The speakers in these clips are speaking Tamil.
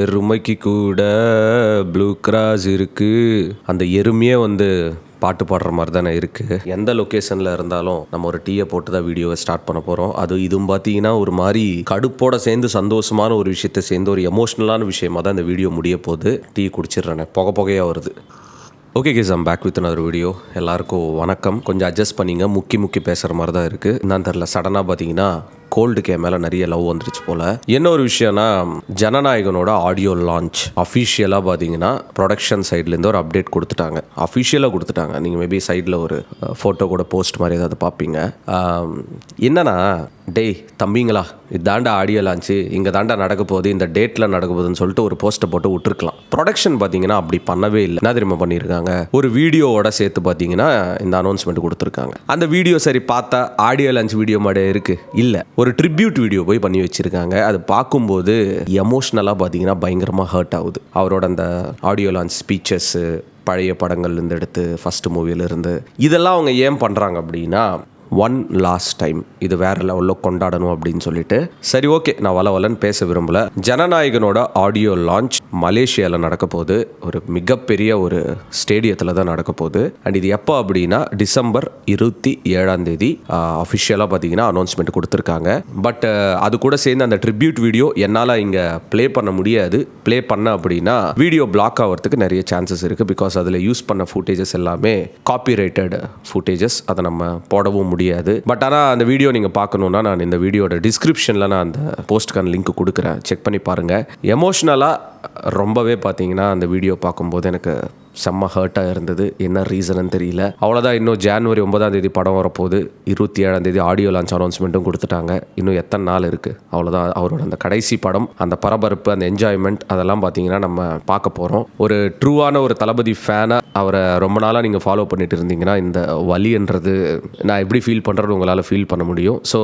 எருமைக்கு கூட ப்ளூ கிராஸ் இருக்குது. அந்த எருமையே பாட்டு பாடுற மாதிரி தானே இருக்குது. எந்த லொக்கேஷனில் இருந்தாலும் நம்ம ஒரு டீயை போட்டு தான் வீடியோவை ஸ்டார்ட் பண்ண போகிறோம். இதுவும் பார்த்தீங்கன்னா ஒரு மாதிரி கடுப்போட சேர்ந்து சந்தோஷமான ஒரு விஷயத்தை சேர்ந்து ஒரு எமோஷ்னலான விஷயமாக தான் இந்த வீடியோ முடிய போகுது. டீ குடிச்சிடுறேன், புகையாக வருது. Okay guys, I'm back with another video. எல்லாருக்கும் வணக்கம். கொஞ்சம் அட்ஜஸ்ட் பண்ணிங்க, முக்கி பேசுகிற மாதிரி தான் இருக்குது. என்னன்னு தெரில, சடனாக பார்த்தீங்கன்னா கோல்டுக்கு மேலே நிறைய லவ் வந்துருச்சு போல். என்ன ஒரு விஷயம்னா, ஜனநாயகனோட ஆடியோ லான்ச் அஃபிஷியலாக பார்த்தீங்கன்னா ப்ரொடக்ஷன் சைட்லேருந்து ஒரு அப்டேட் கொடுத்துட்டாங்க. அஃபிஷியலாக கொடுத்துட்டாங்க. நீங்கள் மேபி சைடில் ஒரு ஃபோட்டோ கூட போஸ்ட் மாதிரி ஏதாவது பார்ப்பீங்க. என்னன்னா, டேய் தம்பிங்களா, இது தாண்டா ஆடியோ லான்ச்சு, இங்கே தாண்டா நடக்க போகுது, இந்த டேட்டில் நடக்க போகுதுன்னு சொல்லிட்டு ஒரு போஸ்ட்டை போட்டு விட்டுருக்கலாம். ப்ரொடக்ஷன் பார்த்தீங்கன்னா அப்படி பண்ணவே இல்லை. என்ன தெரியுமா பண்ணியிருக்காங்க, ஒரு வீடியோவோட சேர்த்து பார்த்தீங்கன்னா இந்த அனௌன்ஸ்மெண்ட் கொடுத்துருக்காங்க. அந்த வீடியோ சரி பார்த்தா ஆடியோ லான்ச் வீடியோ மாதிரி இருக்குது, இல்லை ஒரு ட்ரிபியூட் வீடியோ போய் பண்ணி வச்சிருக்காங்க. அது பார்க்கும்போது எமோஷ்னலாக பார்த்தீங்கன்னா பயங்கரமாக ஹர்ட் ஆகுது. அவரோட அந்த ஆடியோ லான்ச் ஸ்பீச்சஸ்ஸு, பழைய படங்கள்லேருந்து எடுத்து ஃபஸ்ட்டு மூவியிலேருந்து இதெல்லாம் அவங்க ஏன் பண்ணுறாங்க அப்படின்னா, ஒன் லாஸ்ட் டைம் இது வேறு லெவலில் கொண்டாடணும் அப்படின்னு சொல்லிட்டு. சரி ஓகே, நான் வளன்னு பேச விரும்பல. ஜனநாயகனோட ஆடியோ லான்ச் மலேசியாவில் நடக்க போகுது. ஒரு மிகப்பெரிய ஒரு ஸ்டேடியத்தில் தான் நடக்க போகுது. அண்ட் இது எப்போ அப்படின்னா டிசம்பர் 27 அஃபிஷியலாக பார்த்தீங்கன்னா அனௌன்ஸ்மெண்ட் கொடுத்துருக்காங்க. பட் அது கூட சேர்ந்து அந்த ட்ரிபியூட் வீடியோ என்னால் இங்கே ப்ளே பண்ண முடியாது. ப்ளே பண்ண அப்படின்னா வீடியோ பிளாக் ஆகிறதுக்கு நிறைய சான்சஸ் இருக்குது. பிகாஸ் அதில் யூஸ் பண்ண ஃபுட்டேஜஸ் எல்லாமே காப்பிரைட்டட் ஃபுட்டேஜஸ், அதை நம்ம போடவும் முடியாது. பட் ஆனால் அந்த வீடியோ நீங்கள் பார்க்கணுன்னா நான் இந்த வீடியோட டிஸ்கிரிப்ஷனில் நான் அந்த போஸ்ட்கான லிங்க் கொடுக்குறேன், செக் பண்ணி பாருங்கள். எமோஷ்னலாக ரொம்பவே பார்த்தீங்கன்னா அந்த வீடியோ பார்க்கும்போது எனக்கு செம்ம ஹர்ட்டாக இருந்தது. என்ன ரீசன்னு தெரியல. அவ்வளோதான். இன்னும் ஜனவரி 9 படம் வரப்போகுது. 27 ஆடியோ லான்ச் அனௌன்ஸ்மெண்ட்டும் கொடுத்துட்டாங்க. இன்னும் எத்தனை நாள் இருக்குது, அவ்வளோதான். அவரோட அந்த கடைசி படம், அந்த பரபரப்பு, அந்த என்ஜாய்மெண்ட், அதெல்லாம் பார்த்தீங்கன்னா நம்ம பார்க்க போகிறோம். ஒரு ட்ரூவான ஒரு தளபதி ஃபேனாக அவரை ரொம்ப நாளாக நீங்கள் ஃபாலோ பண்ணிட்டு இருந்தீங்கன்னா இந்த வலின்றது நான் எப்படி ஃபீல் பண்ணுறது உங்களால் ஃபீல் பண்ண முடியும். ஸோ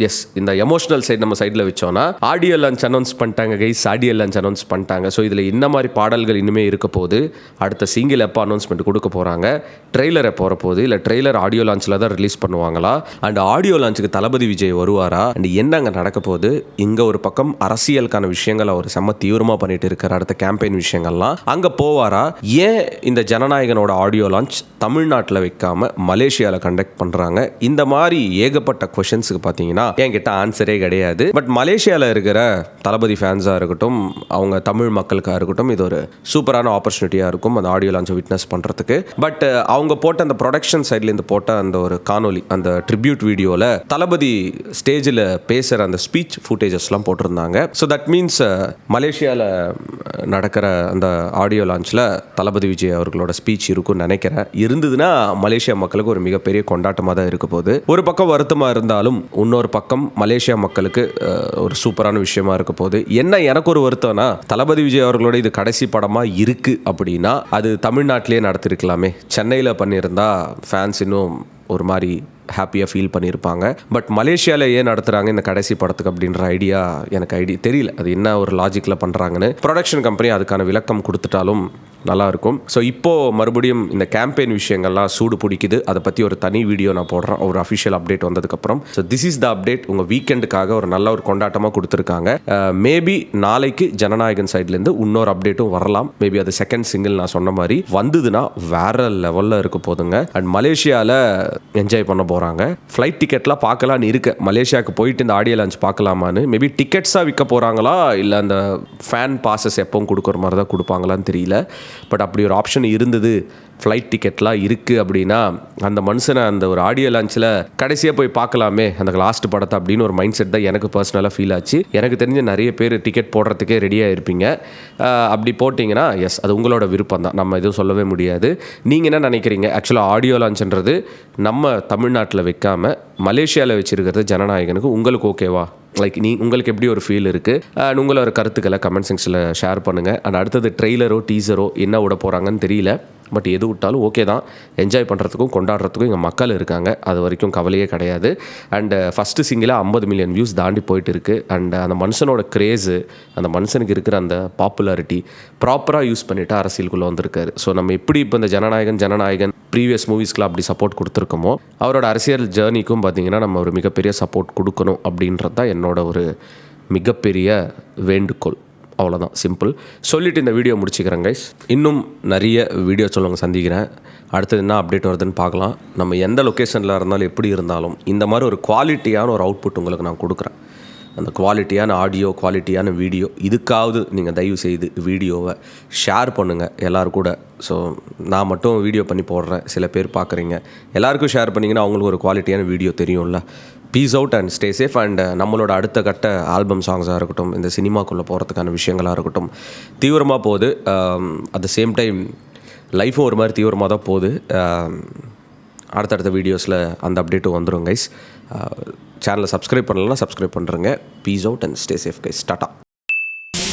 எஸ், இந்த எமோஷனல் சைடு நம்ம சைடில் வச்சோன்னா ஆடியோ லான்ச் அனௌன்ஸ் பண்ணிட்டாங்க கைஸ், ஆடியோ லான்ச் அனௌன்ஸ் பண்ணிட்டாங்க. ஸோ இதில் என்ன மாதிரி பாடல்கள் இனிமேல் இருக்க போகுது, அடுத்த சிங்கிள் எப்போ அனௌன்ஸ்மெண்ட் கொடுக்க போகிறாங்க, ட்ரெய்லர் எப்போ வரப்போகுது, இல்லை ட்ரெய்லர் ஆடியோ லான்ச்சில் தான் ரிலீஸ் பண்ணுவாங்களா, அண்ட் ஆடியோ லான்ச்சுக்கு தளபதி விஜய் வருவாரா, அண்ட் என்ன அங்கே நடக்க போகுது. இங்கே ஒரு பக்கம் அரசியலுக்கான விஷயங்கள் அவர் செம்ம தீவிரமாக பண்ணிட்டு இருக்கார், அடுத்த கேம்பெயின் விஷயங்கள்லாம். அங்கே போவாரா, ஏன் இந்த ஜனநாயகனோட ஆடியோ லான்ச் தமிழ்நாட்டில் வைக்காம மலேசியாவில் கண்டக்ட் பண்ணுறாங்க, இந்த மாதிரி ஏகப்பட்ட கொஷின்ஸுக்கு பார்த்தீங்கன்னா என்கிட்ட ஆன்சரே கிடையாது. பட் மலேசியாவில் இருக்கிற தளபதி ஃபேன்ஸாக இருக்கட்டும், அவங்க தமிழ் மக்களுக்காக இருக்கட்டும், இது ஒரு சூப்பரான ஆப்பர்ச்சுனிட்டியாக இருக்கும் அந்த ஆடியோ லான்ச்சை விட்னஸ் பண்ணுறதுக்கு. பட் அவங்க போட்ட அந்த ப்ரொடக்ஷன் சைட்லேருந்து போட்ட அந்த ஒரு காணொலி, அந்த ட்ரிபியூட் வீடியோவில் தளபதி ஸ்டேஜில் பேசுகிற அந்த ஸ்பீச் ஃபுட்டேஜஸ்லாம் போட்டிருந்தாங்க. ஸோ தட் மீன்ஸ் மலேசியாவில் நடக்கிற அந்த ஆடியோ லான்ச்சில் தளபதி விஜய் அவர்களோட ஸ்பீச் இருக்கும்னு நினைக்கிறேன். இருந்ததுன்னா மலேசியா மக்களுக்கு ஒரு மிகப்பெரிய கொண்டாட்டமாக தான் இருக்க போகுது. ஒரு பக்கம் வருத்தமாக இருந்தாலும் இன்னொரு பக்கம் மலேசியா மக்களுக்கு ஒரு சூப்பரான விஷயமா இருக்க போகுது. என்ன எனக்கு ஒரு வருத்தம்னா, தளபதி விஜய் அவர்களோட இது கடைசி படமாக இருக்குது அப்படின்னா அது தமிழ்நாட்டிலே நடத்திருக்கலாமே. சென்னையில் பண்ணியிருந்தா ஃபேன்ஸ் இன்னும் ஒரு மாதிரி ஹாப்பியாக ஃபீல் பண்ணியிருப்பாங்க. பட் மலேசியாவில் ஏன் நடத்துகிறாங்க இந்த கடைசி படத்துக்கு அப்படின்ற ஐடியா தெரியல. அது என்ன ஒரு லாஜிக்கில் பண்ணுறாங்கன்னு ப்ரொடக்ஷன் கம்பெனி அதுக்கான விளக்கம் கொடுத்துட்டாலும் நல்லாயிருக்கும். ஸோ இப்போது மறுபடியும் இந்த கேம்பெயின் விஷயங்கள்லாம் சூடு பிடிக்குது. அதை பற்றி ஒரு தனி வீடியோ நான் போடுறேன் ஒரு அஃபிஷியல் அப்டேட் வந்ததுக்கப்புறம். So this is the update. உங்கள் வீக்கெண்டுக்காக ஒரு நல்ல ஒரு கொண்டாட்டமாக கொடுத்துருக்காங்க. மேபி நாளைக்கு ஜனநாயகன் சைட்லேருந்து இன்னொரு அப்டேட்டும் வரலாம். மேபி அது செகண்ட் சிங்கிள் நான் சொன்ன மாதிரி வந்ததுன்னா வேறு லெவலில் இருக்க போதுங்க. அண்ட் மலேசியாவில் என்ஜாய் பண்ண போகிறாங்க. ஃப்ளைட் டிக்கெட்லாம் பார்க்கலான்னு இருக்க, மலேசியாவுக்கு போயிட்டு இந்த ஆடியோ லான்ச் பார்க்கலாமான்னு. மேபி டிக்கெட்ஸாக விற்க போகிறாங்களா, இல்லை அந்த ஃபேன் பாசஸ் எப்பவும் கொடுக்குற மாதிரி தான் கொடுப்பாங்களான்னு தெரியல. பட் அப்படி ஒரு ஆப்ஷன் இருந்தது, ஃப்ளைட் டிக்கெட்லாம் இருக்குது அப்படின்னா அந்த மனுஷனை அந்த ஒரு ஆடியோ லான்ச்சில் கடைசியாக போய் பார்க்கலாமே அந்த லாஸ்ட் படத்தை அப்படின்னு ஒரு மைண்ட் செட் தான் எனக்கு பர்சனலாக ஃபீல் ஆச்சு. எனக்கு தெரிஞ்ச நிறைய பேர் டிக்கெட் போடுறதுக்கே ரெடியாக இருப்பீங்க. அப்படி போட்டிங்கன்னா எஸ், அது உங்களோட விருப்பம் தான், நம்ம எதுவும் சொல்லவே முடியாது. நீங்கள் என்ன நினைக்கிறீங்க? ஆக்சுவலாக ஆடியோ லான்ச்ன்றது நம்ம தமிழ்நாட்டில் வைக்காமல் மலேசியாவில் வச்சுருக்கிறது ஜனநாயகனுக்கு உங்களுக்கு ஓகேவா? லைக் உங்களுக்கு எப்படி ஒரு ஃபீல் இருக்குது? உங்களோட கருத்துக்களை கமெண்ட் செக்ஷனில் ஷேர் பண்ணுங்கள். அண்ட் அடுத்தது ட்ரெய்லரோ டீசரோ என்ன விட போகிறாங்கன்னு தெரியல. பட் எது விட்டாலும் ஓகே தான். என்ஜாய் பண்ணுறதுக்கும் கொண்டாடுறதுக்கும் இங்கே மக்கள் இருக்காங்க, அது வரைக்கும் கவலையே கிடையாது. அண்டு ஃபஸ்ட்டு சிங்கிளாக 50 மில்லியன் வியூஸ் தாண்டி போயிட்டு இருக்குது. அண்ட் அந்த மனுஷனோட க்ரேஸு, அந்த மனுஷனுக்கு இருக்கிற அந்த பாப்புலாரிட்டி ப்ராப்பராக யூஸ் பண்ணிவிட்டு அரசியலுக்குள்ளே வந்திருக்காரு. ஸோ நம்ம எப்படி இப்போ இந்த ஜனநாயகன் ப்ரீவியஸ் மூவிஸ்க்குலாம் அப்படி சப்போர்ட் கொடுத்துருக்கோமோ, அவரோட அரசியல் ஜேர்னிக்கும் பார்த்திங்கன்னா நம்ம ஒரு மிகப்பெரிய சப்போர்ட் கொடுக்கணும் அப்படின்றது தான் என்னோட ஒரு மிகப்பெரிய வேண்டுகோள். அவ்வளோதான், சிம்பிள். சொல்லிவிட்டு இந்த வீடியோ முடிச்சுக்கிறேன் கைஸ். இன்னும் நிறைய வீடியோ சொல்லுங்க சந்திக்கிறேன். அடுத்தது என்ன அப்டேட் வருதுன்னு பார்க்கலாம். நம்ம எந்த லொக்கேஷனில் இருந்தாலும் எப்படி இருந்தாலும் இந்த மாதிரி ஒரு குவாலிட்டியான ஒரு அவுட்புட் உங்களுக்கு நான் கொடுக்குறேன். அந்த குவாலிட்டியான ஆடியோ, குவாலிட்டியான வீடியோ, இதுக்காவது நீங்கள் தயவு செய்து வீடியோவை ஷேர் பண்ணுங்கள் எல்லோரும் கூட. ஸோ நான் மட்டும் வீடியோ பண்ணி போடுறேன், சில பேர் பார்க்குறீங்க, எல்லாருக்கும் ஷேர் பண்ணிங்கன்னா அவங்களுக்கு ஒரு குவாலிட்டியான வீடியோ தெரியும்ல. Piece out and stay safe. And நம்மளோட அடுத்த கட்ட ஆல்பம் சாங்ஸாக இருக்கட்டும், இந்த சினிமாக்குள்ளே போகிறதுக்கான விஷயங்களாக இருக்கட்டும், தீவிரமாக போகுது. அட் த சேம் டைம் லைஃப்பும் ஒரு மாதிரி தீவிரமாக தான் போகுது. அடுத்தடுத்த வீடியோஸில் அந்த அப்டேட்டும் வந்துடும் கைஸ். சேனலை சப்ஸ்கிரைப் பண்ணலன்னா சப்ஸ்கிரைப் பண்ணுறேங்க. Peace out and stay safe guys. Tata.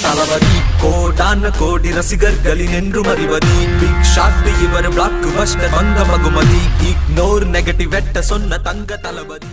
Thalapathy கோடான கோடி ரசிகர்களின் என்றும் அறிவதி பிக் ஷாட் இவர் பிளாக் பஸ்டர் வந்த மகுமதி இக்னோர் நெகட்டிவ் வெட்ட சொன்ன தங்க தளபதி.